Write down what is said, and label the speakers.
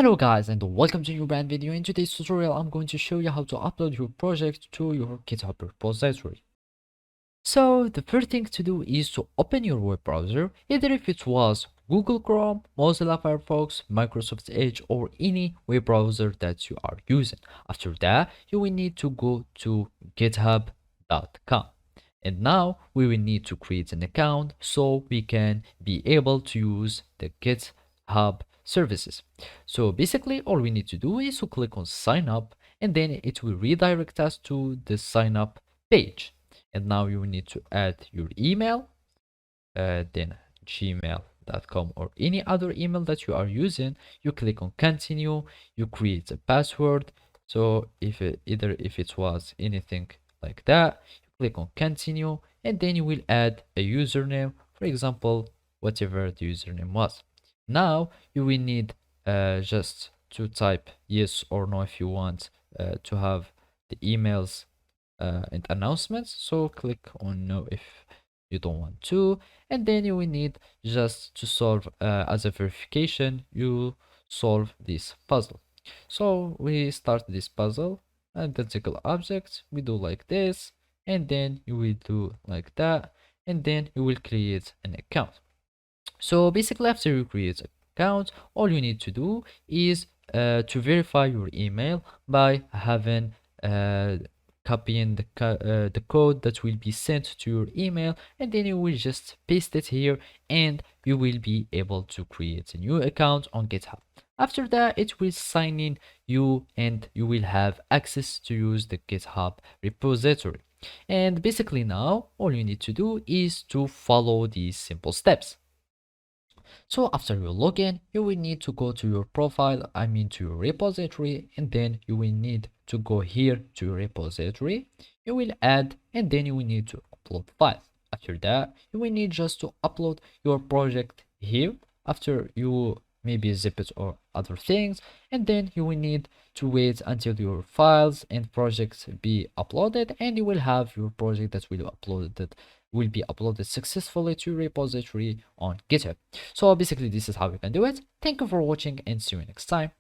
Speaker 1: Hello guys and welcome to a new brand video. In today's tutorial I'm going to show you how to upload your project to your GitHub repository. So the first thing to do is to open your web browser, either if it was Google Chrome, Mozilla Firefox, Microsoft Edge or any web browser that you are using. After that you will need to go to github.com. And now we will need to create an account so we can be able to use the GitHub services. So basically all we need to do is to click on sign up and then it will redirect us to the sign up page. And now you will need to add your email, then gmail.com or any other email that you are using. You click on continue, you create a password. So if it was anything like that, click on continue and then you will add a username, for example whatever the username was. Now you will need just to type yes or no if you want to have the emails and announcements. So click on no if you don't want to, and then you will need just to solve as a verification, you solve this puzzle. So we start this puzzle, identical objects, we do like this, and then you will do like that, and then you will create an account. So basically after you create an account, all you need to do is to verify your email by having copying the code that will be sent to your email, and then you will just paste it here and you will be able to create a new account on GitHub. After that it will sign in you and you will have access to use the GitHub repository. And basically now all you need to do is to follow these simple steps. So after you log in, you will need to go to your profile, to your repository, and then you will need to go here to your repository. You will add, and then you will need to upload files. After that, you will need just to upload your project here. After you maybe zip it or other things, and then you will need to wait until your files and projects be uploaded, and you will have your project that will be uploaded successfully to your repository on GitHub. So basically this is how you can do it. Thank you for watching and see you next time.